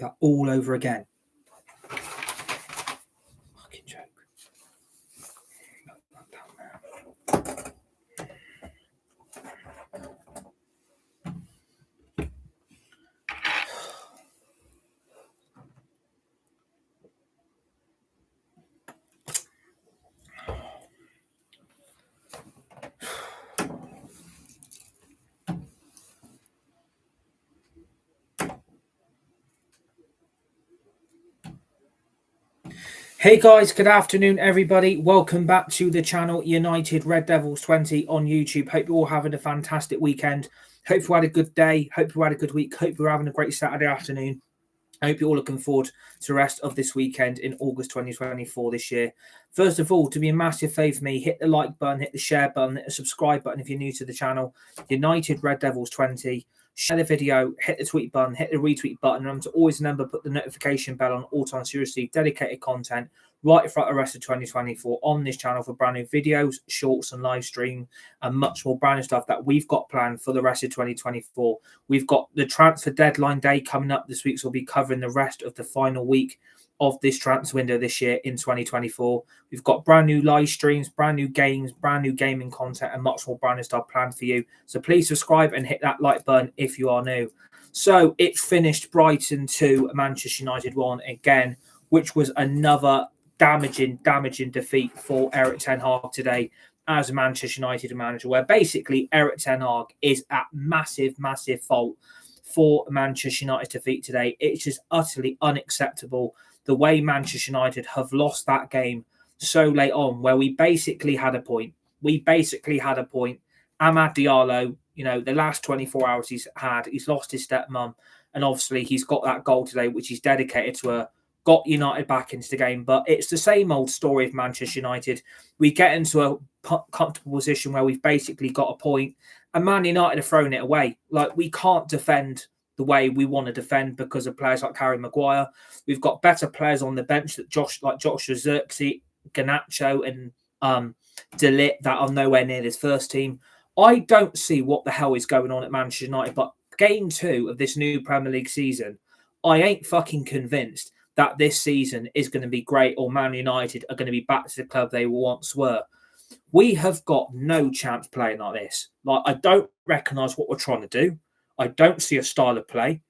that all over again. Fucking joke. Put that down there. Hey guys, good afternoon everybody. Welcome back to the channel United Red Devils 20 on YouTube. Hope you're all having a fantastic weekend. Hope you had a good day. Hope you had a good week. Hope you're having a great Saturday afternoon. I hope you're all looking forward to the rest of this weekend in August 2024 this year. First of all, to be a massive favour for me, hit the like button, hit the share button, hit the subscribe button if you're new to the channel. United Red Devils 20. Share the video, hit the tweet button, hit the retweet button. And to always remember, put the notification bell on all times to receive dedicated content right throughout the rest of 2024 on this channel for brand new videos, shorts and live stream and much more brand new stuff that we've got planned for the rest of 2024. We've got the transfer deadline day coming up this week, so we'll be covering the rest of the final week of this transfer window this year in 2024. We've got brand new live streams, brand new games, brand new gaming content and much more brand new stuff planned for you. So please subscribe and hit that like button if you are new. So it finished Brighton 2, Manchester United 1 again, which was another damaging defeat for Erik ten Hag today as Manchester United manager, where basically Erik ten Hag is at massive fault for Manchester United's defeat today. It's just utterly unacceptable the way Manchester United have lost that game so late on, where we basically had a point. Amad Diallo, you know, the last 24 hours he's lost his stepmom, and obviously he's got that goal today, which he's dedicated to her, got United back into the game. But it's the same old story of Manchester United. We get into a comfortable position where we've basically got a point, and Man United have thrown it away. Like, we can't defend the way we want to defend because of players like Harry Maguire. We've got better players on the bench that Joshua ZIRKZEE, GARNACHO and DALOT that are nowhere near this first team. I don't see what the hell is going on at Manchester United, but game 2 of this new Premier League season, I ain't fucking convinced that this season is going to be great or Man United are going to be back to the club they once were. We have got no chance playing like this. Like, I don't recognise what we're trying to do. I don't see a style of play.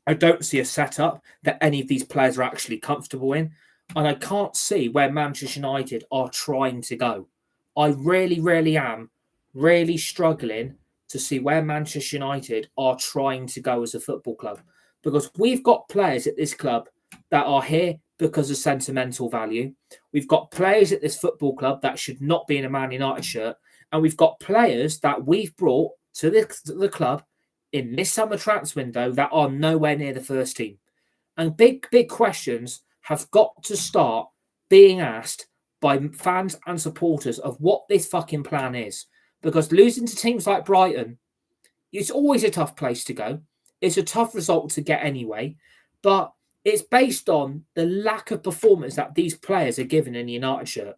I don't see a setup that any of these players are actually comfortable in. And I can't see where Manchester United are trying to go. I really am really struggling to see where Manchester United are trying to go as a football club. Because we've got players at this club that are here because of sentimental value. We've got players at this football club that should not be in a Man United shirt. And we've got players that we've brought to the club in this summer transfer window that are nowhere near the first team. And big questions have got to start being asked by fans and supporters of what this fucking plan is. Because losing to teams like Brighton, it's always a tough place to go. It's a tough result to get anyway. But it's based on the lack of performance that these players are given in the United shirt.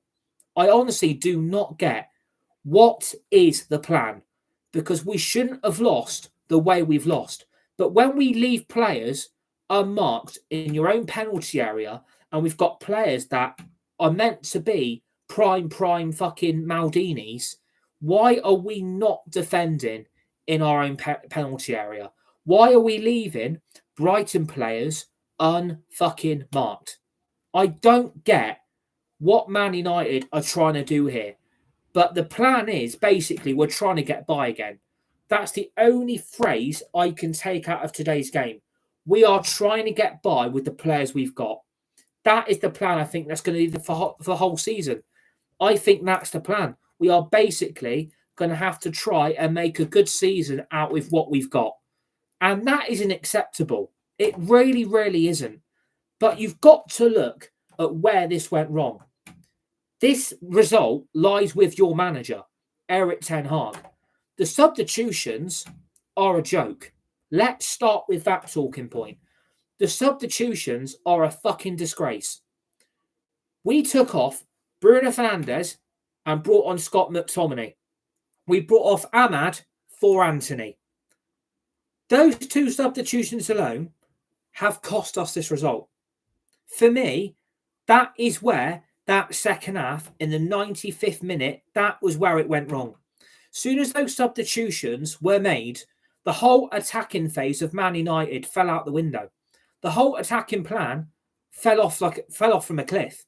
I honestly do not get what is the plan, because we shouldn't have lost the way we've lost. But when we leave players unmarked in your own penalty area, and we've got players that are meant to be prime fucking Maldinis, why are we not defending in our own penalty area? Why are we leaving Brighton players unfucking marked? I don't get what Man United are trying to do here. But the plan is basically we're trying to get by again. That's the only phrase I can take out of today's game. We are trying to get by with the players we've got. That is the plan. I think that's going to be for the whole season. I think that's the plan. We are basically going to have to try and make a good season out with what we've got. And that isn't acceptable. It really isn't. But you've got to look at where this went wrong. This result lies with your manager, Erik ten Hag. The substitutions are a joke. Let's start with that talking point. The substitutions are a fucking disgrace. We took off Bruno Fernandes and brought on Scott McTominay. We brought off Amad for Antony. Those two substitutions alone have cost us this result. For me, that is where that second half in the 95th minute, that was where it went wrong. Soon as those substitutions were made, the whole attacking phase of Man United fell out the window. The whole attacking plan fell off from a cliff.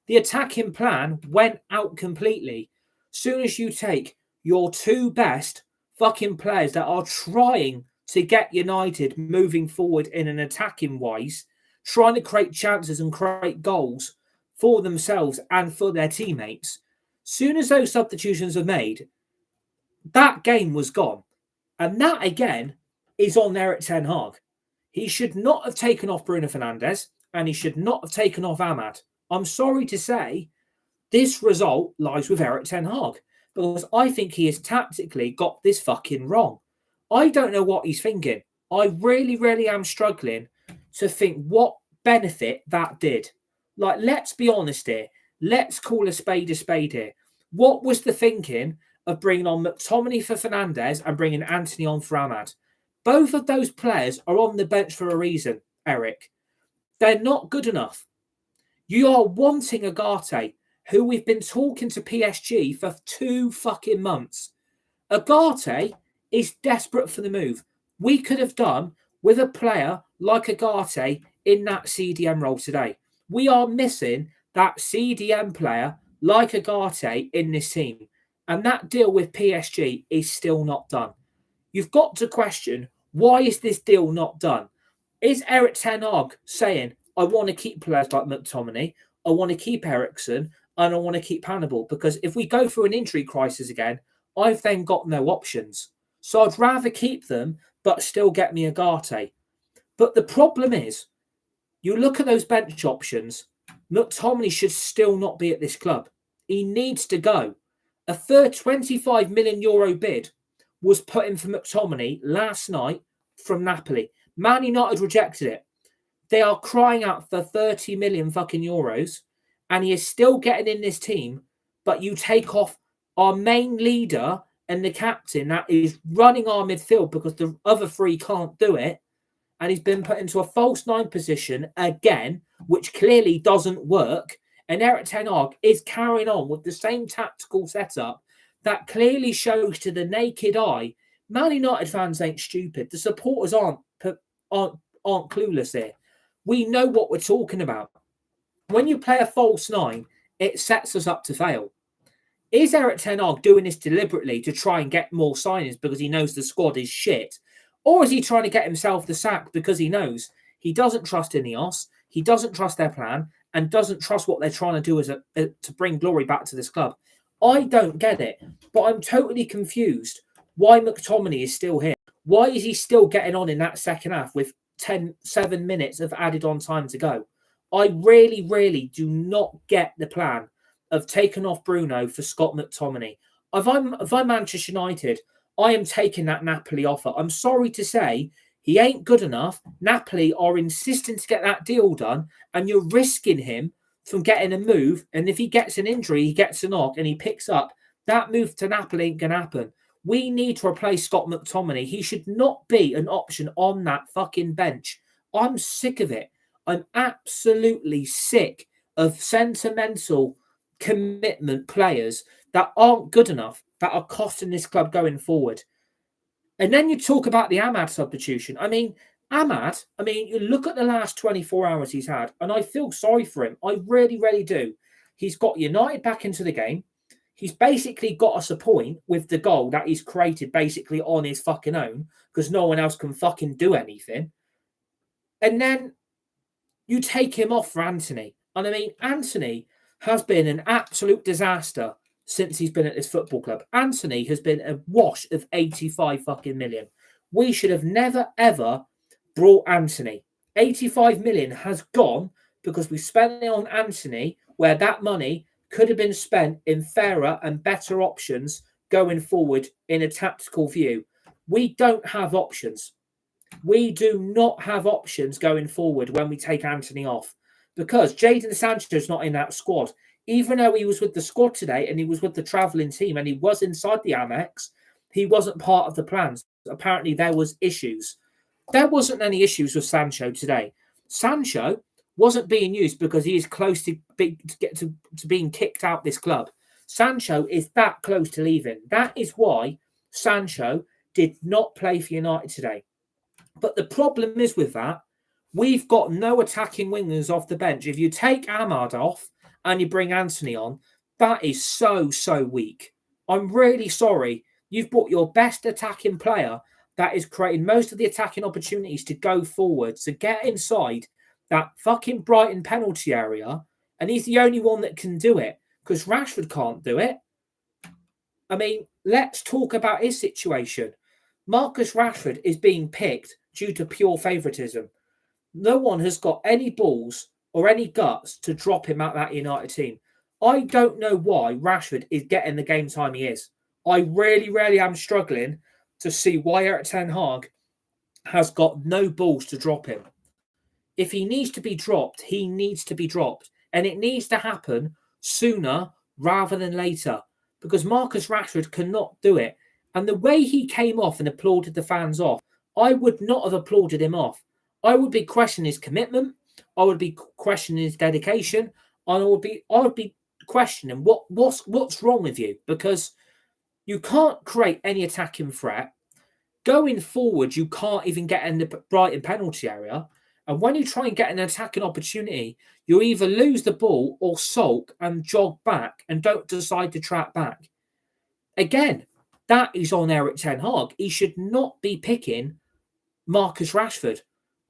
The attacking plan went out completely. Soon as you take your two best fucking players that are trying to get United moving forward in an attacking wise, trying to create chances and create goals for themselves and for their teammates, soon as those substitutions are made, that game was gone. And that, again, is on Erik ten Hag. He should not have taken off Bruno Fernandes and he should not have taken off Amad. I'm sorry to say, this result lies with Erik ten Hag because I think he has tactically got this fucking wrong. I don't know what he's thinking. I really, really am struggling to think what benefit that did. Like, let's be honest here. Let's call a spade here. What was the thinking of bringing on McTominay for Fernandes and bringing Antony on for Amad? Both of those players are on the bench for a reason, Erik. They're not good enough. You are wanting UGARTE, who we've been talking to PSG for 2 fucking months. UGARTE is desperate for the move. We could have done with a player like UGARTE in that CDM role today. We are missing that CDM player like UGARTE in this team. And that deal with PSG is still not done. You've got to question, why is this deal not done? Is Erik ten Hag saying, I want to keep players like McTominay, I want to keep Eriksen, and I want to keep Hannibal? Because if we go through an injury crisis again, I've then got no options. So I'd rather keep them, but still get me UGARTE. But the problem is, you look at those bench options, McTominay should still not be at this club. He needs to go. A third 25 million euro bid was put in for McTominay last night from Napoli. Man United rejected it. They are crying out for 30 million fucking euros, and he is still getting in this team, but you take off our main leader and the captain that is running our midfield because the other 3 can't do it, and he's been put into a false 9 position again, which clearly doesn't work, and Erik ten Hag is carrying on with the same tactical setup that clearly shows to the naked eye. Man United fans ain't stupid. The supporters aren't clueless here. We know what we're talking about. When you play a false 9, it sets us up to fail. Is Erik ten Hag doing this deliberately to try and get more signings because he knows the squad is shit? Or is he trying to get himself the sack because he knows he doesn't trust Ineos, he doesn't trust their plan, and doesn't trust what they're trying to do to bring glory back to this club? I don't get it, but I'm totally confused why McTominay is still here. Why is he still getting on in that second half with 7 minutes of added on time to go? I really, really do not get the plan of taking off Bruno for Scott McTominay. If I'm Manchester United, I am taking that Napoli offer. I'm sorry to say, he ain't good enough. Napoli are insisting to get that deal done, and you're risking him from getting a move. And if he gets an injury, he gets a knock, and he picks up, that move to Napoli ain't going to happen. We need to replace Scott McTominay. He should not be an option on that fucking bench. I'm sick of it. I'm absolutely sick of sentimental commitment players that aren't good enough, that are costing this club going forward. And then you talk about the Amad substitution. Amad, you look at the last 24 hours he's had, and I feel sorry for him. I really, really do. He's got United back into the game. He's basically got us a point with the goal that he's created basically on his fucking own because no one else can fucking do anything. And then you take him off for Antony. And Antony has been an absolute disaster since he's been at this football club. Antony has been a wash of 85 fucking million. We should have never, ever brought Antony. 85 million has gone because we spent it on Antony, where that money could have been spent in fairer and better options going forward in a tactical view. We don't have options. We do not have options going forward when we take Antony off because Jadon Sancho is not in that squad. Even though he was with the squad today and he was with the travelling team and he was inside the Amex, he wasn't part of the plans. Apparently there was issues. There wasn't any issues with Sancho today. Sancho wasn't being used because he is close to being kicked out this club. Sancho is that close to leaving. That is why Sancho did not play for United today. But the problem is with that, we've got no attacking wingers off the bench. If you take Amad off and you bring Antony on, that is so weak. I'm really sorry. You've brought your best attacking player that is creating most of the attacking opportunities to go forward, to get inside that fucking Brighton penalty area, and he's the only one that can do it because Rashford can't do it. I mean, let's talk about his situation. Marcus Rashford is being picked due to pure favouritism. No one has got any balls or any guts to drop him at that United team. I don't know why Rashford is getting the game time he is. I really am struggling to see why Erik ten Hag has got no balls to drop him. If he needs to be dropped, he needs to be dropped. And it needs to happen sooner rather than later. Because Marcus Rashford cannot do it. And the way he came off and applauded the fans off, I would not have applauded him off. I would be questioning his commitment. I would be questioning his dedication. And I would be questioning what's wrong with you, because you can't create any attacking threat. Going forward, you can't even get in the Brighton penalty area. And when you try and get an attacking opportunity, you either lose the ball or sulk and jog back and don't decide to track back. Again, that is on Erik ten Hag. He should not be picking Marcus Rashford.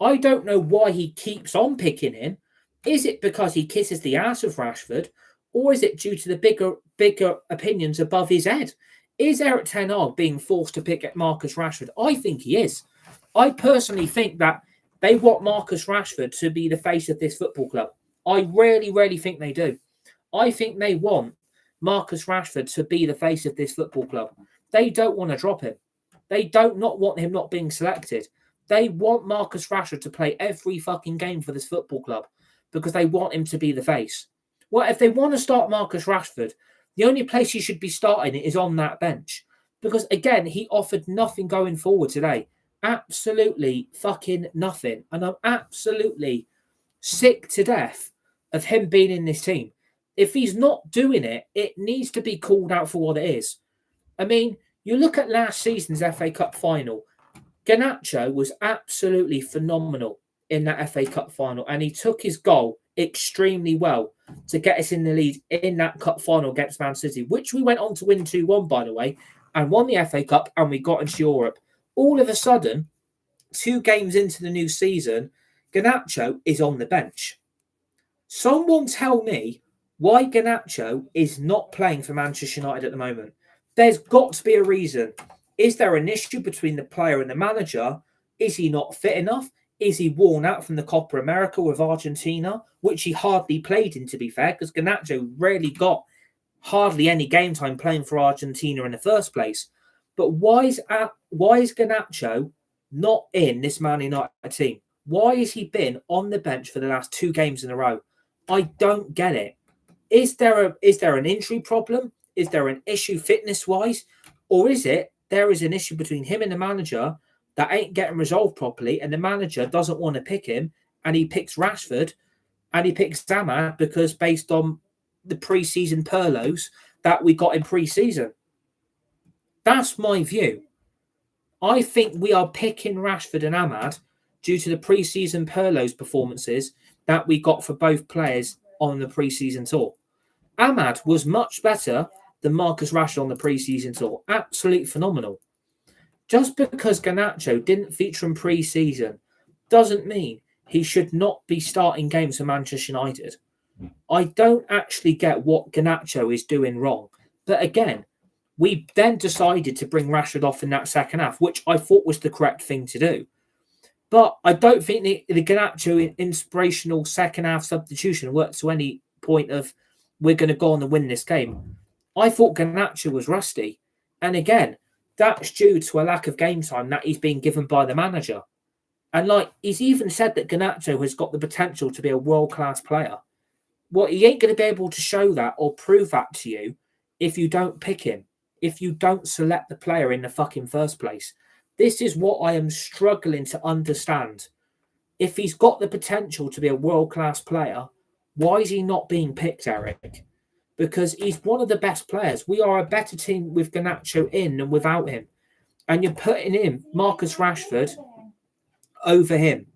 I don't know why he keeps on picking him. Is it because he kisses the ass of Rashford? Or is it due to the bigger opinions above his head? Is Erik ten Hag being forced to pick at Marcus Rashford? I think he is. I personally think that they want Marcus Rashford to be the face of this football club. I really think they do. I think they want Marcus Rashford to be the face of this football club. They don't want to drop him. They don't not want him not being selected. They want Marcus Rashford to play every fucking game for this football club because they want him to be the face. Well, if they want to start Marcus Rashford, the only place he should be starting is on that bench. Because, again, he offered nothing going forward today. Absolutely fucking nothing. And I'm absolutely sick to death of him being in this team. If he's not doing it, it needs to be called out for what it is. I mean, you look at last season's FA Cup final. Garnacho was absolutely phenomenal in that FA Cup final. And he took his goal extremely well to get us in the lead in that cup final against Man City, which we went on to win 2-1, by the way, and won the FA Cup, and we got into Europe. All of a sudden, 2 games into the new season, Garnacho is on the bench. Someone tell me why Garnacho is not playing for Manchester United at the moment. There's got to be a reason. Is there an issue between the player and the manager? Is he not fit enough? Is he worn out from the Copa America with Argentina, which he hardly played in, to be fair, because Garnacho really got hardly any game time playing for Argentina in the first place. But why is Garnacho not in this Man United team? Why has he been on the bench for the last 2 games in a row? I don't get it. Is there an injury problem? Is there an issue fitness-wise? Or is it there is an issue between him and the manager that ain't getting resolved properly, and the manager doesn't want to pick him, and he picks Rashford, and he picks Zama because based on the pre-season Perlos that we got in pre-season? That's my view. I think we are picking Rashford and Amad due to the pre-season Perlos performances that we got for both players on the pre-season tour. Amad was much better than Marcus Rashford on the pre-season tour. Absolutely phenomenal. Just because Garnacho didn't feature in pre-season doesn't mean he should not be starting games for Manchester United. I don't actually get what Garnacho is doing wrong. But again, we then decided to bring Rashford off in that second half, which I thought was the correct thing to do. But I don't think the Garnacho inspirational second half substitution worked to any point of we're going to go on and win this game. I thought Garnacho was rusty. And again, that's due to a lack of game time that he's being given by the manager. And he's even said that Garnacho has got the potential to be a world-class player. Well, he ain't going to be able to show that or prove that to you if you don't pick him, if you don't select the player in the fucking first place. This is what I am struggling to understand. If he's got the potential to be a world-class player, why is he not being picked, Erik? Because he's one of the best players. We are a better team with Garnacho in than without him. And you're putting in Marcus Rashford over him.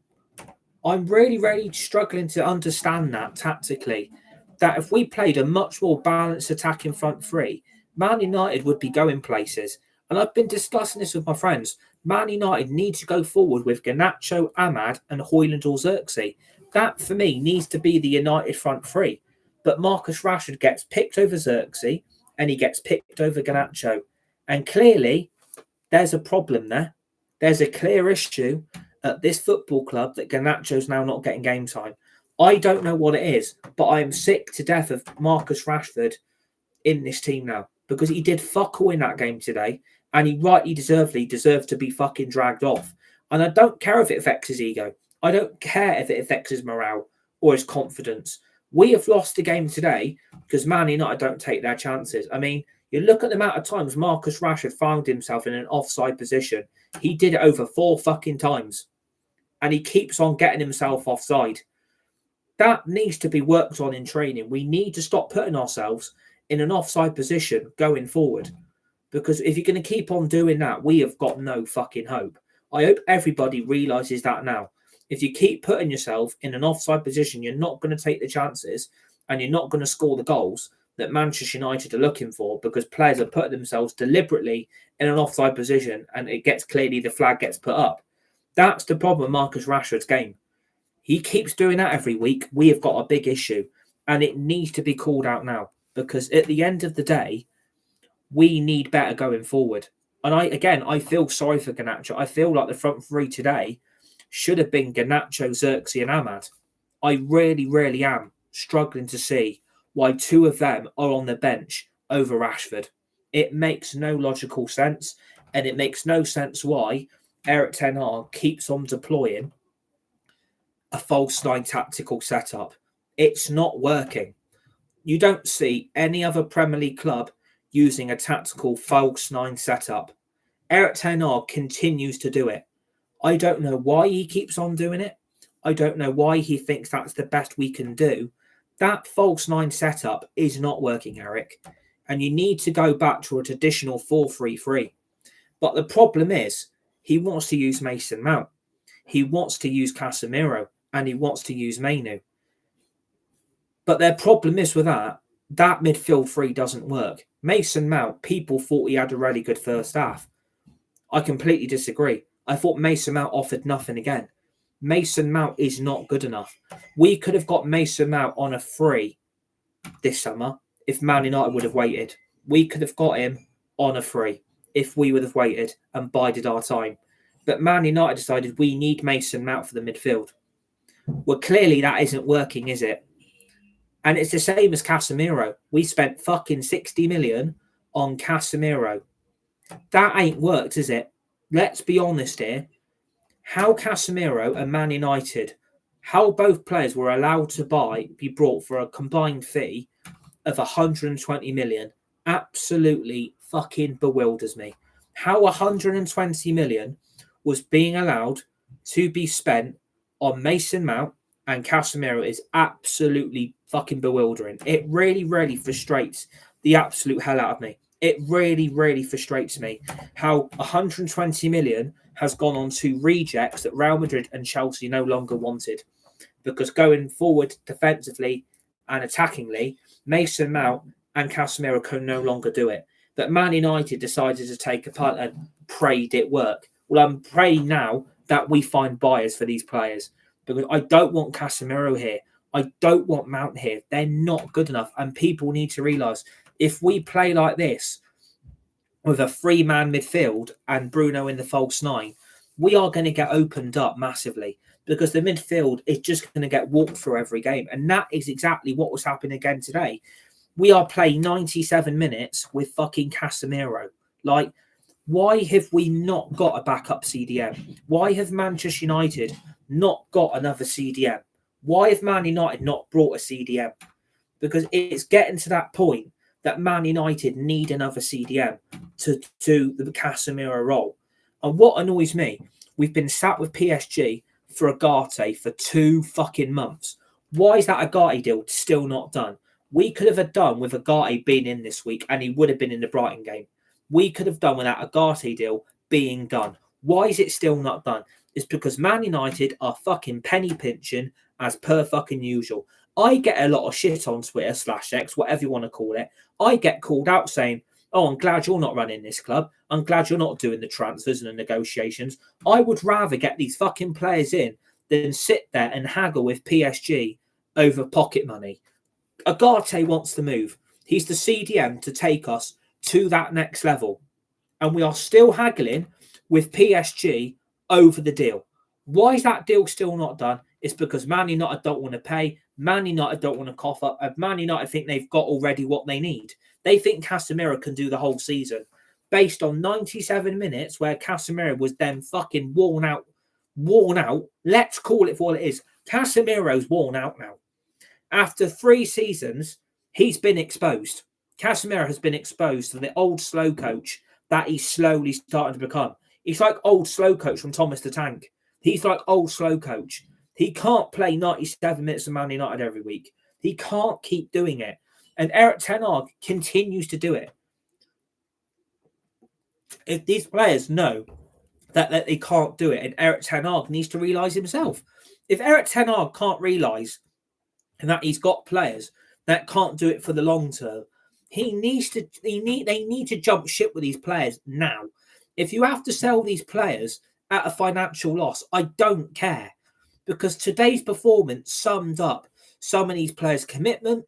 I'm really struggling to understand that tactically. That if we played a much more balanced attacking front three, Man United would be going places. And I've been discussing this with my friends. Man United need to go forward with Garnacho, Ahmad, and HOJLUND or ZIRKZEE. That, for me, needs to be the United front three. But Marcus Rashford gets picked over ZIRKZEE, and he gets picked over Garnacho. And clearly, there's a problem there. There's a clear issue at this football club that Garnacho's now not getting game time. I don't know what it is, but I am sick to death of Marcus Rashford in this team now, because he did fuck all in that game today, and he rightly deserved to be fucking dragged off. And I don't care if it affects his ego. I don't care if it affects his morale or his confidence. We have lost the game today because Man United don't take their chances. I mean, you look at the amount of times Marcus Rashford found himself in an offside position. He did it over 4 fucking times. And he keeps on getting himself offside. That needs to be worked on in training. We need to stop putting ourselves in an offside position going forward. Because if you're going to keep on doing that, we have got no fucking hope. I hope everybody realises that now. If you keep putting yourself in an offside position, you're not going to take the chances and you're not going to score the goals that Manchester United are looking for, because players are putting themselves deliberately in an offside position and it gets clearly the flag gets put up. That's the problem with Marcus Rashford's game. He keeps doing that every week. We have got a big issue and it needs to be called out now, because at the end of the day, we need better going forward. And I feel sorry for Garnacho. I feel like the front three today should have been Garnacho, ZIRKZEE and Ahmad. I really am struggling to see why 2 of them are on the bench over Rashford. It makes no logical sense, and it makes no sense why Erik ten Hag keeps on deploying a false 9 tactical setup. It's not working. You don't see any other Premier League club using a tactical false 9 setup. Erik ten Hag continues to do it. I don't know why he keeps on doing it. I don't know why he thinks that's the best we can do. That false 9 setup is not working, Erik. And you need to go back to a traditional 4-3-3. But the problem is, he wants to use Mason Mount. He wants to use Casemiro. And he wants to use MAINOO. But their problem is with that midfield 3 doesn't work. Mason Mount, people thought he had a really good first half. I completely disagree. I thought Mason Mount offered nothing again. Mason Mount is not good enough. We could have got Mason Mount on a free this summer if Man United would have waited. We could have got him on a free if we would have waited and bided our time. But Man United decided we need Mason Mount for the midfield. Well, clearly that isn't working, is it? And it's the same as Casemiro. We spent fucking 60 million on Casemiro. That ain't worked, is it? Let's be honest here. How Casemiro and Man United, how both players were allowed to be brought for a combined fee of 120 million absolutely fucking bewilders me. How 120 million was being allowed to be spent on Mason Mount and Casemiro is absolutely fucking bewildering. It really frustrates the absolute hell out of me. It really frustrates me how 120 million has gone on to rejects that Real Madrid and Chelsea no longer wanted. Because going forward defensively and attackingly, Mason Mount and Casemiro can no longer do it. But Man United decided to take a punt and prayed it work. Well, I'm praying now that we find buyers for these players, because I don't want Casemiro here. I don't want Mount here. They're not good enough. And people need to realise, if we play like this with a 3-man midfield and Bruno in the false 9, we are going to get opened up massively, because the midfield is just going to get walked through every game. And that is exactly what was happening again today. We are playing 97 minutes with fucking Casemiro. Like, why have we not got a backup CDM? Why have Manchester United not got another CDM? Why have Man United not brought a CDM? Because it's getting to that point that Man United need another CDM to the Casemiro role. And what annoys me, we've been sat with PSG for UGARTE for 2 fucking months. Why is that UGARTE deal still not done? We could have done with UGARTE being in this week, and he would have been in the Brighton game. We could have done with that UGARTE deal being done. Why is it still not done? It's because Man United are fucking penny pinching as per fucking usual. I get a lot of shit on Twitter /X, whatever you want to call it. I get called out saying, oh, I'm glad you're not running this club. I'm glad you're not doing the transfers and the negotiations. I would rather get these fucking players in than sit there and haggle with PSG over pocket money. UGARTE wants to move. He's the CDM to take us to that next level. And we are still haggling with PSG over the deal. Why is that deal still not done? It's because Man United don't want to pay. Man United don't want to cough up. Man United think they've got already what they need. They think CASEMIRO can do the whole season. Based on 97 minutes where CASEMIRO was then fucking worn out. Let's call it for what it is. CASEMIRO's worn out now. After 3 seasons, he's been exposed. CASEMIRO has been exposed to the old slow coach that he's slowly starting to become. He's like old slow coach from Thomas the Tank. He's like old slow coach. He can't play 97 minutes of Man United every week. He can't keep doing it. And Erik ten Hag continues to do it. If these players know that they can't do it, and Erik ten Hag needs to realise himself. If Erik ten Hag can't realise that he's got players that can't do it for the long term, they need to jump ship with these players now. If you have to sell these players at a financial loss, I don't care. Because today's performance summed up some of these players' commitment.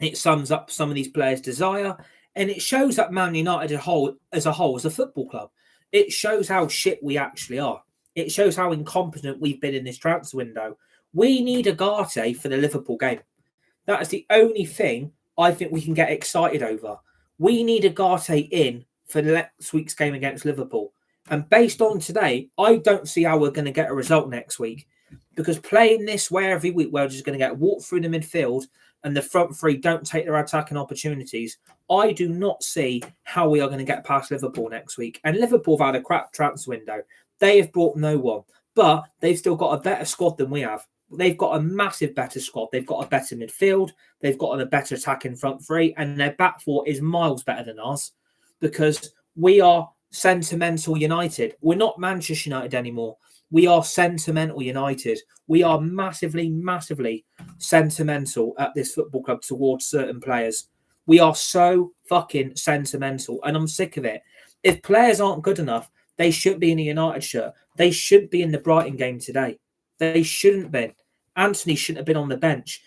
It sums up some of these players' desire. And it shows that Man United as a whole, as a football club, it shows how shit we actually are. It shows how incompetent we've been in this transfer window. We need UGARTE for the Liverpool game. That is the only thing I think we can get excited over. We need UGARTE in for next week's game against Liverpool. And based on today, I don't see how we're going to get a result next week. Because playing this way every week, we're just going to get walked through the midfield and the front three don't take their attacking opportunities. I do not see how we are going to get past Liverpool next week. And Liverpool have had a crap transfer window. They have brought no one. But they've still got a better squad than we have. They've got a massive better squad. They've got a better midfield. They've got a better attacking front three. And their back four is miles better than ours. Because we are sentimental United. We're not Manchester United anymore. We are sentimental United. We are massively, massively sentimental at this football club towards certain players. We are so fucking sentimental. And I'm sick of it. If players aren't good enough, they shouldn't be in a United shirt. They shouldn't be in the Brighton game today. They shouldn't be. Antony shouldn't have been on the bench.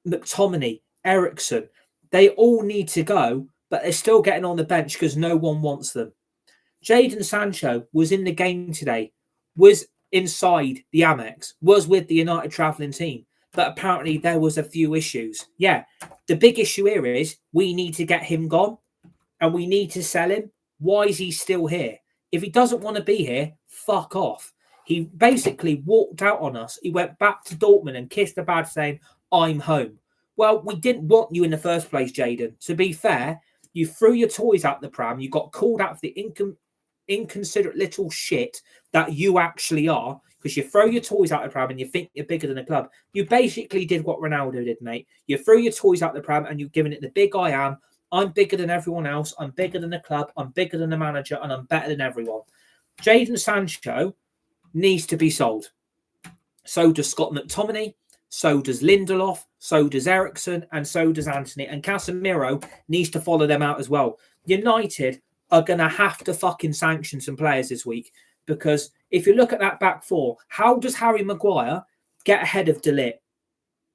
McTominay, Eriksen, they all need to go, but they're still getting on the bench because no one wants them. Jadon Sancho was in the game today, was inside the Amex, was with the United travelling team, but apparently there was a few issues. Yeah, the big issue here is we need to get him gone and we need to sell him. Why is he still here? If he doesn't want to be here, fuck off. He basically walked out on us. He went back to Dortmund and kissed the badge saying, I'm home. Well, we didn't want you in the first place, Jadon. To be fair, you threw your toys out the pram. You got called out for the inconsiderate little shit that you actually are, because you throw your toys out the pram and you think you're bigger than a club. You basically did what Ronaldo did, mate. You threw your toys out the pram and you've given it the big I am. I'm bigger than everyone else. I'm bigger than the club. I'm bigger than the manager and I'm better than everyone. Jadon Sancho needs to be sold. So does Scott McTominay. So does Lindelof. So does Eriksen. And so does Antony. And Casemiro needs to follow them out as well. United are going to have to fucking sanction some players this week. Because if you look at that back four, how does Harry Maguire get ahead of DALOT?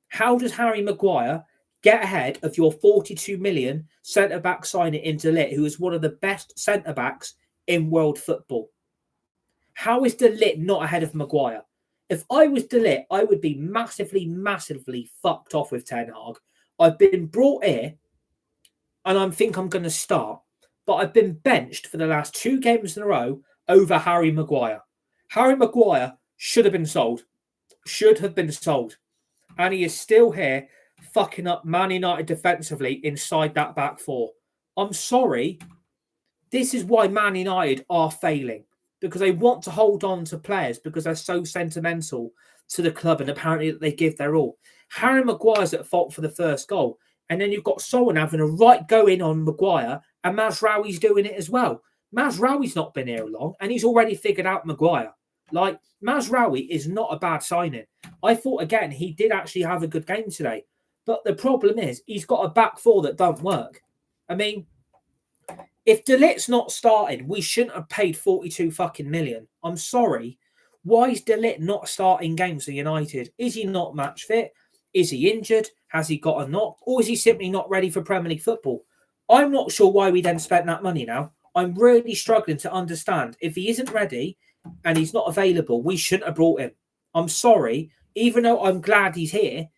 How does Harry Maguire get ahead of your 42 million centre-back signing in DALOT, who is one of the best centre-backs in world football? How is DALOT not ahead of Maguire? If I was DALOT, I would be massively, massively fucked off with Ten Hag. I've been brought here and I think I'm going to start, but I've been benched for the last 2 games in a row over Harry Maguire. Harry Maguire should have been sold. Should have been sold. And he is still here fucking up Man United defensively inside that back four. I'm sorry. This is why Man United are failing. because they want to hold on to players because they're so sentimental to the club and apparently they give their all. Harry Maguire's at fault for the first goal. And then you've got someone having a right go in on Maguire and Mazraoui's doing it as well. Mazraoui's not been here long and he's already figured out Maguire. Like, Mazraoui is not a bad signing. I thought, again, he did actually have a good game today. But the problem is he's got a back four that don't work. I mean, if DALOT's not started, we shouldn't have paid 42 fucking million. I'm sorry. Why is DALOT not starting games for United? Is he not match fit? Is he injured? Has he got a knock? Or is he simply not ready for Premier League football? I'm not sure why we then spent that money now. I'm really struggling to understand. If he isn't ready and he's not available, we shouldn't have brought him. I'm sorry. Even though I'm glad he's here,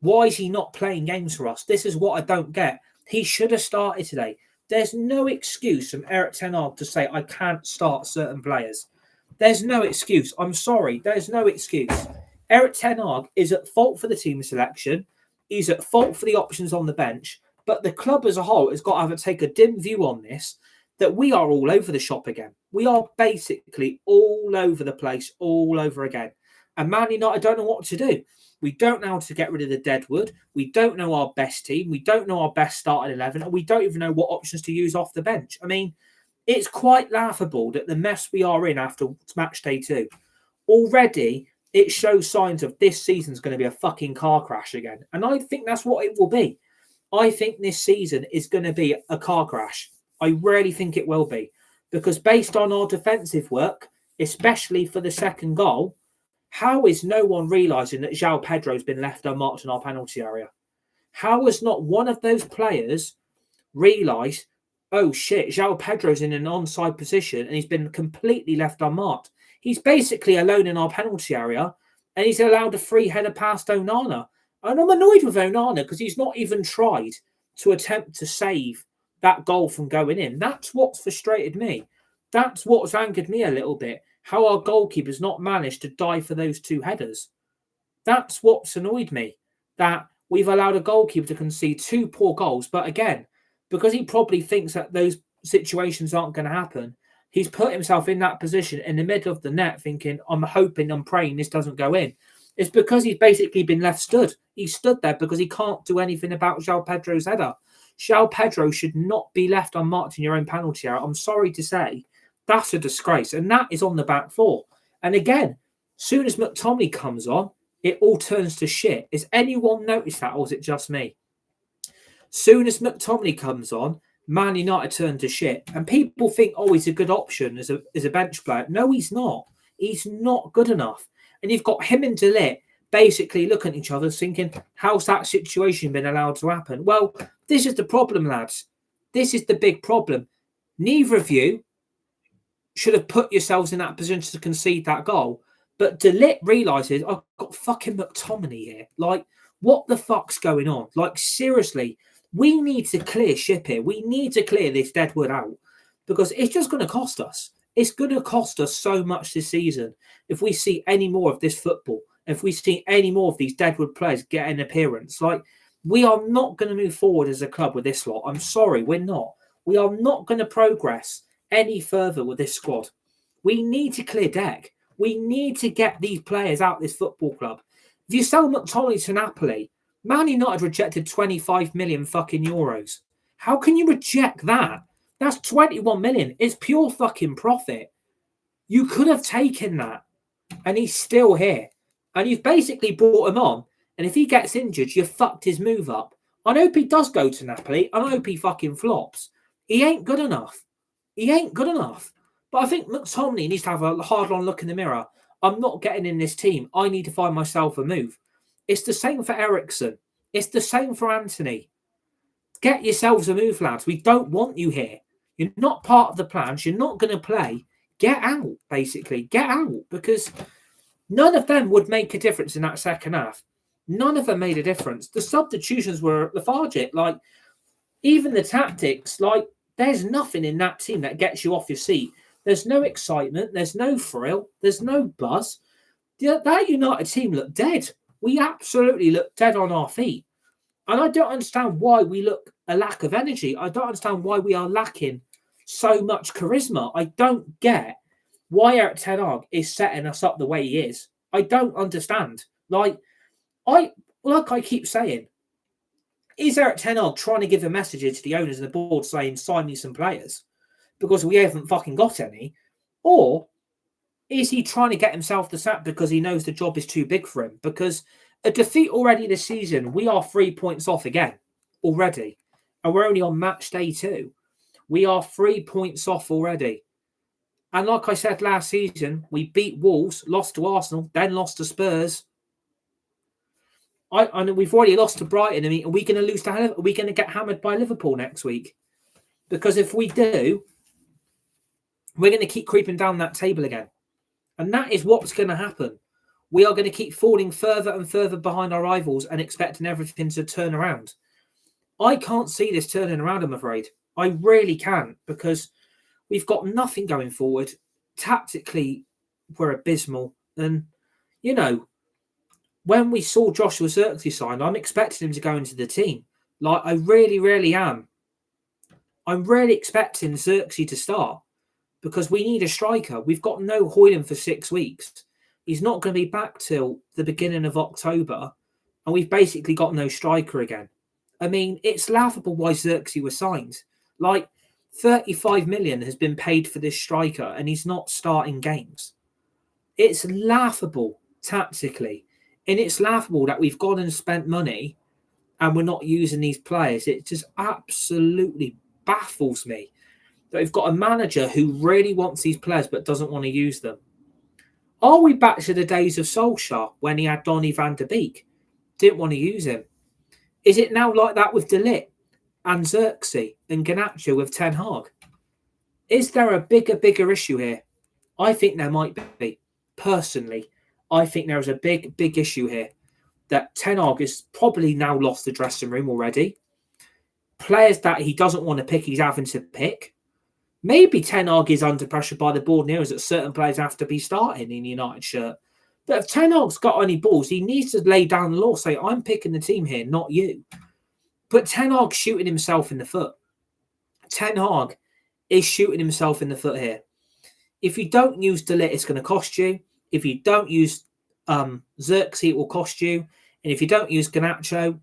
why is he not playing games for us? This is what I don't get. He should have started today. There's no excuse from Erik ten Hag to say, I can't start certain players. There's no excuse. I'm sorry. There's no excuse. Erik ten Hag is at fault for the team selection. He's at fault for the options on the bench. But the club as a whole has got to take a dim view on this, that we are all over the shop again. We are basically all over the place, all over again. And Man United don't know what to do. We don't know how to get rid of the deadwood. We don't know our best team. We don't know our best starting 11. And we don't even know what options to use off the bench. I mean, it's quite laughable that the mess we are in after match day 2. Already, it shows signs of this season's going to be a fucking car crash again. And I think that's what it will be. I think this season is going to be a car crash. I really think it will be. Because based on our defensive work, especially for the second goal, how is no one realising that João Pedro's been left unmarked in our penalty area? How has not one of those players realised, oh shit, João Pedro's in an onside position and he's been completely left unmarked? He's basically alone in our penalty area and he's allowed a free header past Onana. And I'm annoyed with Onana because he's not even tried to attempt to save that goal from going in. That's what's frustrated me. That's what's angered me a little bit. How our goalkeeper's not managed to dive for those 2 headers. That's what's annoyed me. That we've allowed a goalkeeper to concede 2 poor goals. But again, because he probably thinks that those situations aren't going to happen, he's put himself in that position in the middle of the net thinking, I'm hoping, I'm praying this doesn't go in. It's because he's basically been left stood. He stood there because he can't do anything about João Pedro's header. João Pedro should not be left unmarked in your own penalty area. I'm sorry to say. That's a disgrace. And that is on the back 4. And again, soon as McTominay comes on, it all turns to shit. Has anyone noticed that, or is it just me? Soon as McTominay comes on, Man United turn to shit. And people think, oh, he's a good option as a bench player. No, he's not. He's not good enough. And you've got him and DALOT basically looking at each other thinking, how's that situation been allowed to happen? Well, this is the problem, lads. This is the big problem. Neither of you should have put yourselves in that position to concede that goal. But DALOT realises, I've got fucking McTominay here. Like, what the fuck's going on? Like, seriously, we need to clear ship here. We need to clear this deadwood out because it's just going to cost us. It's going to cost us so much this season if we see any more of this football, if we see any more of these deadwood players get an appearance. Like, we are not going to move forward as a club with this lot. I'm sorry, we're not. We are not going to progress any further with this squad. We need to clear deck. We need to get these players out of this football club. If you sell McTominay to Napoli, Man United rejected 25 million fucking euros. How can you reject that? That's 21 million. It's pure fucking profit. You could have taken that. And he's still here. And you've basically brought him on. And if he gets injured, you've fucked his move up. I hope he does go to Napoli. I hope he fucking flops. He ain't good enough. He ain't good enough. But I think McTominay needs to have a hard-on look in the mirror. I'm not getting in this team. I need to find myself a move. It's the same for Eriksen. It's the same for Antony. Get yourselves a move, lads. We don't want you here. You're not part of the plans. You're not going to play. Get out, basically. Get out. Because none of them would make a difference in that second half. None of them made a difference. The substitutions were lethargic. Like, even the tactics, like, there's nothing in that team that gets you off your seat. There's no excitement. There's no thrill. There's no buzz. That United team looked dead. We absolutely look dead on our feet. And I don't understand why we look a lack of energy. I don't understand why we are lacking so much charisma. I don't get why Erik ten Hag is setting us up the way he is. I don't understand. Like I keep saying, is Erik ten Hag trying to give a message to the owners and the board saying, sign me some players because we haven't fucking got any? Or is he trying to get himself the sack because he knows the job is too big for him? Because a defeat already this season, we are 3 points off again already. And we're only on match day 2. We are 3 points off already. And like I said last season, we beat Wolves, lost to Arsenal, then lost to Spurs. I know we've already lost to Brighton. I mean, are we going to lose to? Are we going to get hammered by Liverpool next week? Because if we do, we're going to keep creeping down that table again. And that is what's going to happen. We are going to keep falling further and further behind our rivals and expecting everything to turn around. I can't see this turning around, I'm afraid. I really can't, because we've got nothing going forward. Tactically, we're abysmal. And, you know, when we saw Joshua ZIRKZEE signed, I'm expecting him to go into the team. Like, I really, really am. I'm really expecting ZIRKZEE to start because we need a striker. We've got no HOJLUND for 6 weeks. He's not going to be back till the beginning of October, and we've basically got no striker again. I mean, it's laughable why ZIRKZEE was signed. Like, 35 million has been paid for this striker, and he's not starting games. It's laughable tactically, and it's laughable that we've gone and spent money and we're not using these players. It just absolutely baffles me that we've got a manager who really wants these players but doesn't want to use them. Are we back to the days of Solskjaer when he had Donny van der Beek? Didn't want to use him. Is it now like that with DALOT and ZIRKZEE and GARNACHO with ten Hag? Is there a bigger issue here? I think there might be. Personally, I think there is a big issue here that ten Hag has probably now lost the dressing room already. Players that he doesn't want to pick, he's having to pick. Maybe ten Hag is under pressure by the board and knows that certain players have to be starting in the United shirt. But if ten Hag's got any balls, he needs to lay down the law, say, I'm picking the team here, not you. But ten Hag's shooting himself in the foot. Ten Hag is shooting himself in the foot here. If you don't use DALOT, it's going to cost you. If you don't use ZIRKZEE, it will cost you. And if you don't use GARNACHO,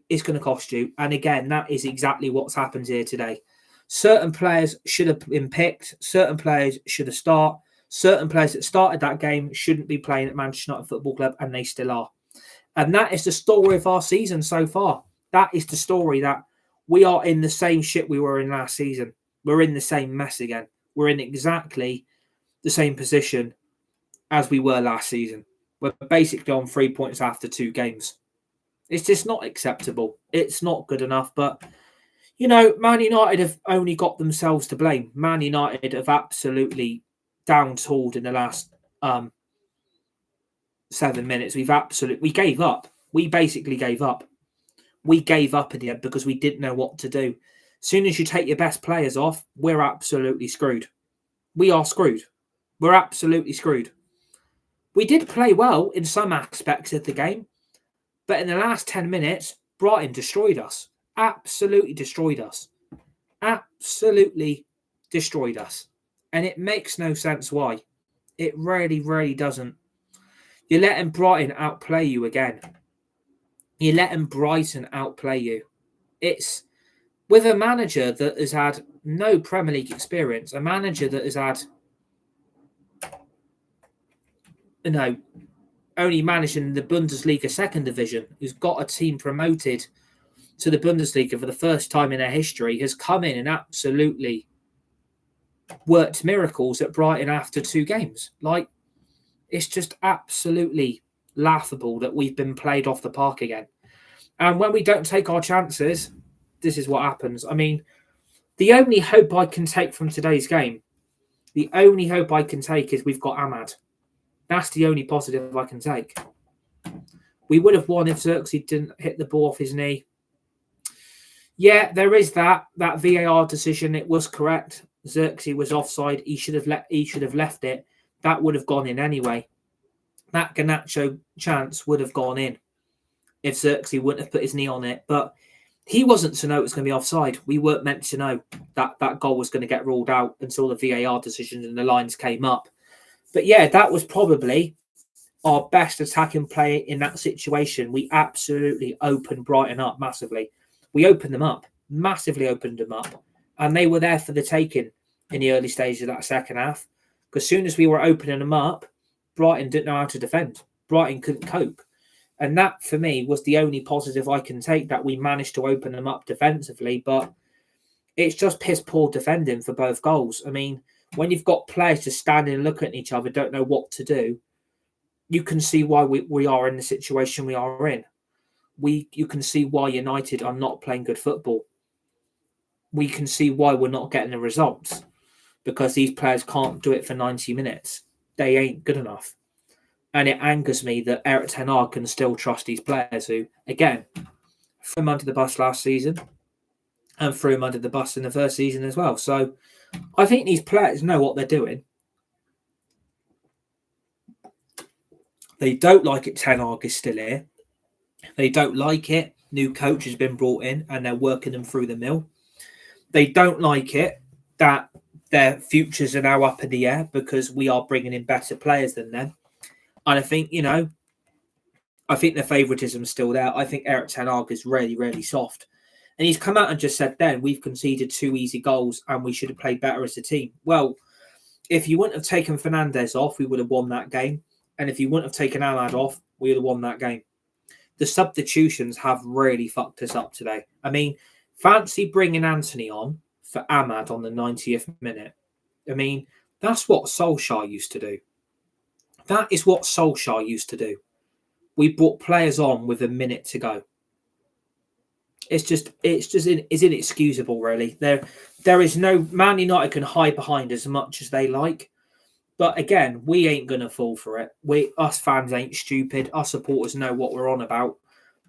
it's going to cost you. And again, that is exactly what's happened here today. Certain players should have been picked. Certain players should have started. Certain players that started that game shouldn't be playing at Manchester United Football Club, and they still are. And that is the story of our season so far. That is the story, that we are in the same shit we were in last season. We're in the same mess again. We're in exactly the same position as we were last season. We're basically on 3 points after 2 games. It's just not acceptable. It's not good enough. But, you know, Man United have only got themselves to blame. Man United have absolutely down-tooled in the last 7 minutes. We gave up. We basically gave up. We gave up in the end because we didn't know what to do. As soon as you take your best players off, we're absolutely screwed. We are screwed. We're absolutely screwed. We did play well in some aspects of the game, but in the last 10 minutes, Brighton destroyed us. Absolutely destroyed us. Absolutely destroyed us. And it makes no sense why. It really, really doesn't. You're letting Brighton outplay you again. You're letting Brighton outplay you. It's with a manager that has had no Premier League experience, a manager that has had, you know, only managing the Bundesliga second division, who's got a team promoted to the Bundesliga for the first time in their history, has come in and absolutely worked miracles at Brighton after 2 games. Like, it's just absolutely laughable that we've been played off the park again. And when we don't take our chances, this is what happens. I mean, the only hope I can take from today's game, the only hope I can take is we've got Ahmad. That's the only positive I can take. We would have won if ZIRKZEE didn't hit the ball off his knee. Yeah, there is that VAR decision. It was correct. ZIRKZEE was offside. He should have left it. That would have gone in anyway. That GARNACHO chance would have gone in if ZIRKZEE wouldn't have put his knee on it. But he wasn't to know it was going to be offside. We weren't meant to know that that goal was going to get ruled out until the VAR decision and the lines came up. But yeah, that was probably our best attacking play in that situation. We absolutely opened Brighton up massively. We opened them up, massively opened them up. And they were there for the taking in the early stages of that second half. Because as soon as we were opening them up, Brighton didn't know how to defend. Brighton couldn't cope. And that, for me, was the only positive I can take, that we managed to open them up defensively. But it's just piss poor defending for both goals. I mean, when you've got players just standing and looking at each other, don't know what to do, you can see why we are in the situation we are in. You can see why United are not playing good football. We can see why we're not getting the results, because these players can't do it for 90 minutes. They ain't good enough. And it angers me that Erik ten Hag can still trust these players who, again, threw him under the bus last season and threw him under the bus in the first season as well. So I think these players know what they're doing. They don't like it Ten Hag is still here. They don't like it new coach has been brought in and they're working them through the mill. They don't like it that their futures are now up in the air because we are bringing in better players than them. And I think, I think the favouritism is still there. I think Erik ten Hag is really, really soft. And he's come out and just said then, we've conceded 2 easy goals and we should have played better as a team. Well, if you wouldn't have taken Fernandes off, we would have won that game. And if you wouldn't have taken Ahmad off, we would have won that game. The substitutions have really fucked us up today. I mean, fancy bringing Antony on for Ahmad on the 90th minute. I mean, that's what Solskjaer used to do. That is what Solskjaer used to do. We brought players on with a minute to go. It's inexcusable, really. There is no Man United can hide behind as much as they like. But again, we ain't going to fall for it. Us fans ain't stupid. Us supporters know what we're on about.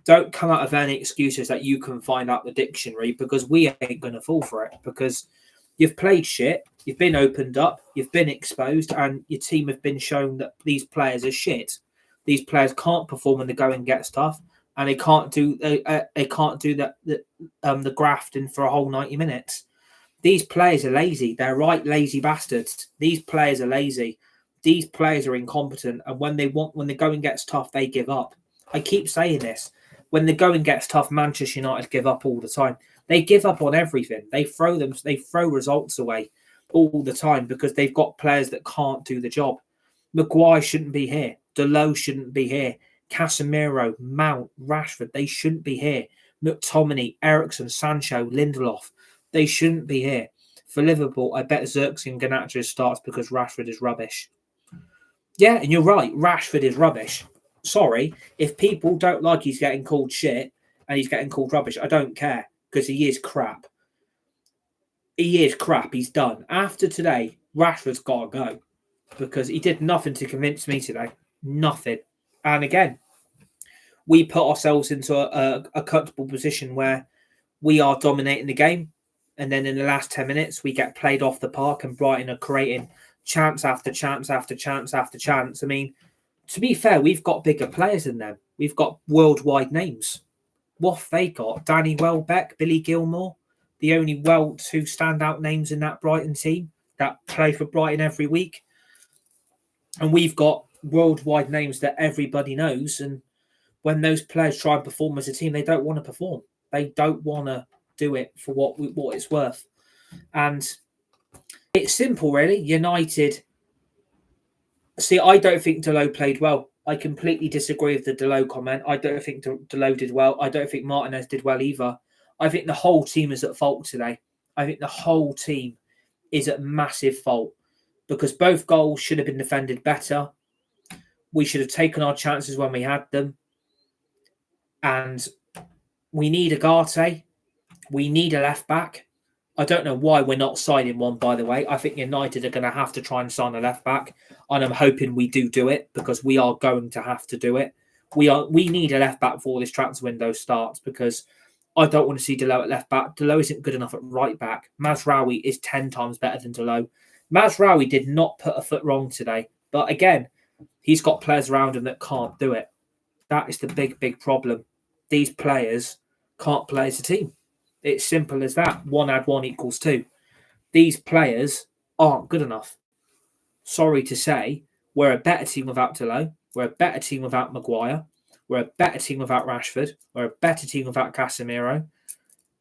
Don't come out of any excuses that you can find out the dictionary, because we ain't going to fall for it. Because you've played shit, you've been opened up, you've been exposed, and your team have been shown that these players are shit. These players can't perform when the going gets tough, and they can't do the grafting for a whole 90 minutes. These players are lazy. They're right lazy bastards. These players are lazy. These players are incompetent. And when the going gets tough, they give up. I keep saying this. When the going gets tough, Manchester United give up all the time. They give up on everything. They throw results away all the time because they've got players that can't do the job. Maguire shouldn't be here. DALOT shouldn't be here. CASEMIRO, Mount, Rashford, they shouldn't be here. MCTOMINAY, Eriksen, SANCHO, LINDELOF, they shouldn't be here. For Liverpool, I bet ZIRKZEE and GARNACHO starts because Rashford is rubbish. Yeah, and you're right. Rashford is rubbish. Sorry, if people don't like he's getting called shit and he's getting called rubbish, I don't care, because he is crap. He is crap. He's done. After today, Rashford's got to go because he did nothing to convince me today. Nothing. And again, we put ourselves into a comfortable position where we are dominating the game. And then in the last 10 minutes, we get played off the park and Brighton are creating chance after chance after chance after chance. I mean, to be fair, we've got bigger players than them. We've got worldwide names. What have they got? Danny Welbeck, Billy Gilmore, the only two standout names in that Brighton team that play for Brighton every week. And we've got worldwide names that everybody knows. And when those players try and perform as a team, they don't want to perform. They don't want to do it for what it's worth. And it's simple, really. United. See, I don't think DALOT played well. I completely disagree with the DALOT comment. I don't think DALOT did well. I don't think Martinez did well either. I think the whole team is at fault today. I think the whole team is at massive fault because both goals should have been defended better. We should have taken our chances when we had them. And we need UGARTE. We need a left back. I don't know why we're not signing one, by the way. I think United are going to have to try and sign a left back. And I'm hoping we do it because we are going to have to do it. We need a left back before this transfer window starts because I don't want to see DALOT at left back. DALOT isn't good enough at right back. Mazraoui is 10 times better than DALOT. Mazraoui did not put a foot wrong today. But again, he's got players around him that can't do it. That is the big, big problem. These players can't play as a team. It's simple as that. 1 + 1 = 2. These players aren't good enough. Sorry to say, We're a better team without DALOT. We're a better team without Maguire. We're a better team without Rashford. We're a better team without Casemiro.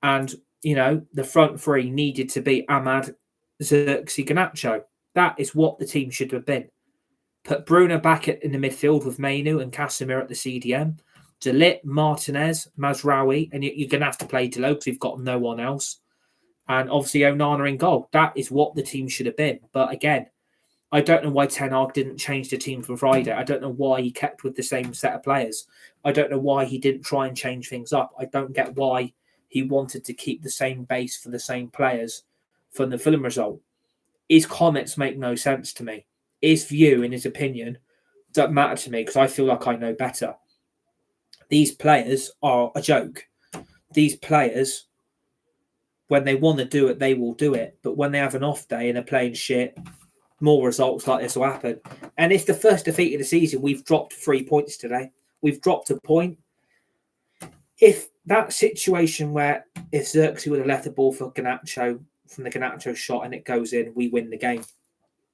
And, you know, the front three needed to be Ahmad, ZIRKZEE, GARNACHO. That is what the team should have been. Put Bruno back in the midfield with MAINOO and Casemiro at the CDM. De Ligt, Martinez, Mazraoui, and you're going to have to play DALOT because we've got no one else. And obviously ONANA in goal. That is what the team should have been. But again, I don't know why Ten Hag didn't change the team from Friday. I don't know why he kept with the same set of players. I don't know why he didn't try and change things up. I don't get why he wanted to keep the same base for the same players from the Fulham result. His comments make no sense to me. His view and his opinion don't matter to me because I feel like I know better. These players are a joke. These players, when they want to do it, they will do it. But when they have an off day and they're playing shit, more results like this will happen. And it's the first defeat of the season. We've dropped 3 points today. We've dropped a point. If that situation where if ZIRKZEE would have left the ball for Garnacho from the Garnacho shot and it goes in, we win the game.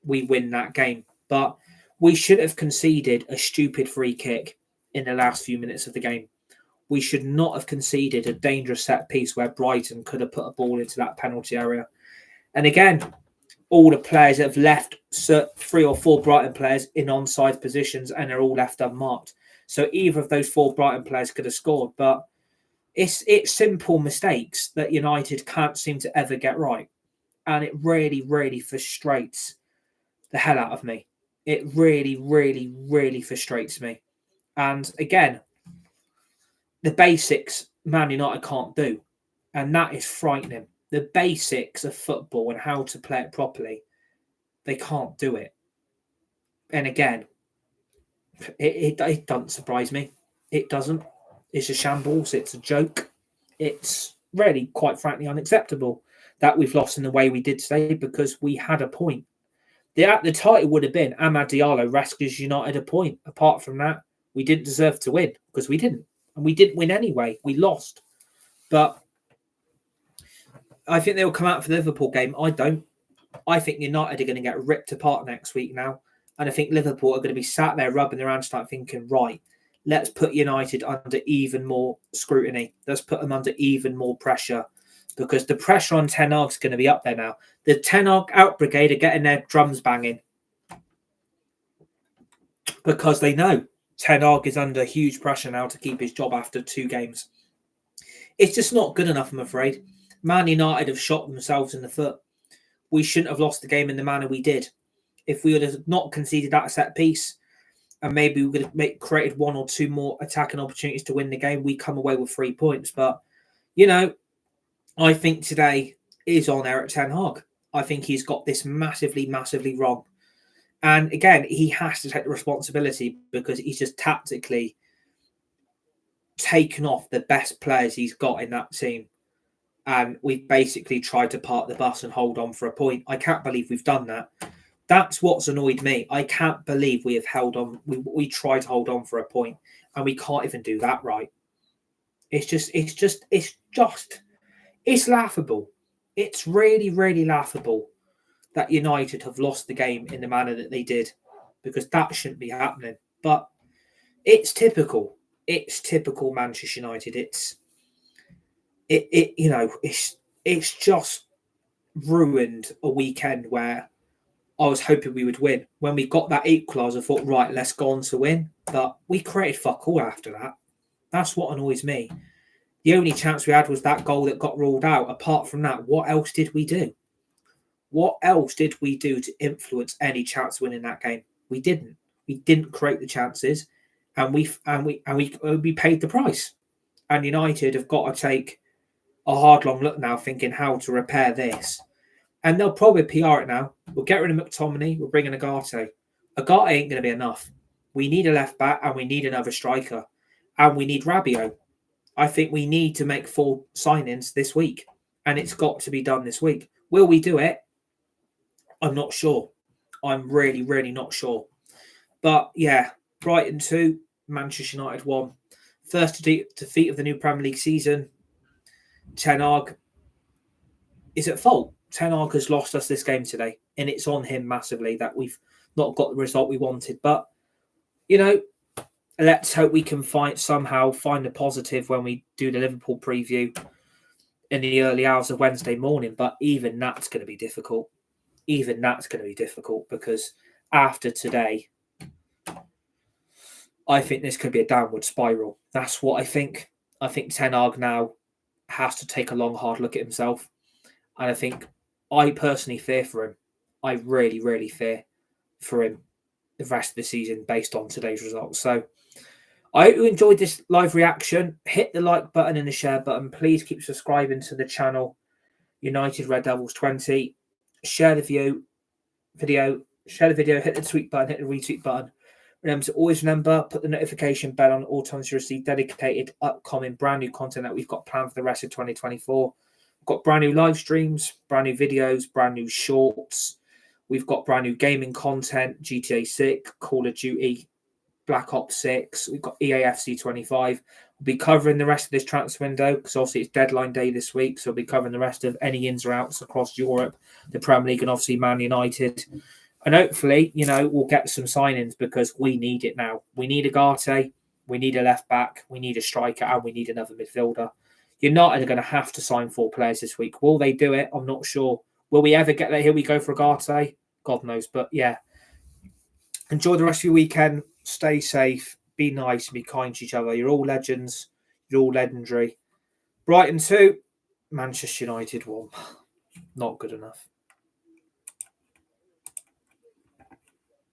We win that game. But we should have conceded a stupid free kick in the last few minutes of the game. We should not have conceded a dangerous set piece where Brighton could have put a ball into that penalty area. And again, all the players have left 3 or 4 Brighton players in onside positions and they're all left unmarked. So either of those 4 Brighton players could have scored. But it's simple mistakes that United can't seem to ever get right. And it really, really frustrates the hell out of me. It really, really, really frustrates me. And again, the basics Man United can't do. And that is frightening. The basics of football and how to play it properly, they can't do it. And again, it doesn't surprise me. It doesn't. It's a shambles. It's a joke. It's really, quite frankly, unacceptable that we've lost in the way we did today because we had a point. The title would have been Amad Diallo rescues United a point. Apart from that, we didn't deserve to win because we didn't. And we didn't win anyway. We lost. But I think they'll come out for the Liverpool game. I don't. I think United are going to get ripped apart next week now. And I think Liverpool are going to be sat there rubbing their hands, start thinking, right, let's put United under even more scrutiny. Let's put them under even more pressure because the pressure on Ten Hag is going to be up there now. The Ten Hag out brigade are getting their drums banging because they know Ten Hag is under huge pressure now to keep his job after 2 games. It's just not good enough, I'm afraid. Man United have shot themselves in the foot. We shouldn't have lost the game in the manner we did. If we would have not conceded that set piece and maybe we could have created 1 or 2 more attacking opportunities to win the game, we come away with 3 points. But, you know, I think today is on Erik ten Hag. I think he's got this massively, massively wrong. And again, he has to take the responsibility because he's just tactically taken off the best players he's got in that team. And we've basically tried to park the bus and hold on for a point. I can't believe we've done that. That's what's annoyed me. I can't believe we have held on. We tried to hold on for a point and we can't even do that right. It's laughable. It's really, really laughable that United have lost the game in the manner that they did because that shouldn't be happening. But it's typical. It's typical Manchester United. It's just ruined a weekend where I was hoping we would win. When we got that equaliser, I thought, right, let's go on to win. But we created fuck all after that. That's what annoys me. The only chance we had was that goal that got ruled out. Apart from that, what else did we do? What else did we do to influence any chance of winning that game? We didn't. We didn't create the chances, and we paid the price. And United have got to take a hard, long look now, thinking how to repair this. And they'll probably PR it now. We'll get rid of McTominay. We'll bring in UGARTE. UGARTE ain't going to be enough. We need a left back and we need another striker. And we need Rabiot. I think we need to make 4 signings this week. And it's got to be done this week. Will we do it? I'm not sure. I'm really, really not sure. But yeah, Brighton 2, Manchester United 1. First defeat of the new Premier League season. Ten Hag is at fault. Ten Hag has lost us this game today, and it's on him massively that we've not got the result we wanted. But, you know, let's hope we can somehow find the positive when we do the Liverpool preview in the early hours of Wednesday morning. But even that's going to be difficult. Even that's going to be difficult because after today, I think this could be a downward spiral. That's what I think. I think Ten Hag now has to take a long, hard look at himself. And I think I personally fear for him. I really, really fear for him the rest of the season based on today's results. So I hope you enjoyed this live reaction. Hit the like button and the share button. Please keep subscribing to the channel, United Red Devils 20. Share the video, share the video, hit the tweet button, hit the retweet button. Remember to always put the notification bell on all times to receive dedicated, upcoming, brand new content that we've got planned for the rest of 2024. We've got brand new live streams, brand new videos, brand new shorts. We've got brand new gaming content, GTA 6, Call of Duty, Black Ops 6. We've got EAFC 25. We'll be covering the rest of this transfer window because obviously it's deadline day this week. So we'll be covering the rest of any ins or outs across Europe, the Premier League, and obviously Man United. And hopefully, you know, we'll get some signings because we need it now. We need UGARTE, we need a left back, we need a striker, and we need another midfielder. United are going to have to sign 4 players this week. Will they do it? I'm not sure. Will we ever get there? Here we go for UGARTE. God knows. But yeah, enjoy the rest of your weekend. Stay safe. Be nice and be kind to each other. You're all legends. You're all legendary. Brighton 2, Manchester United 1. Not good enough.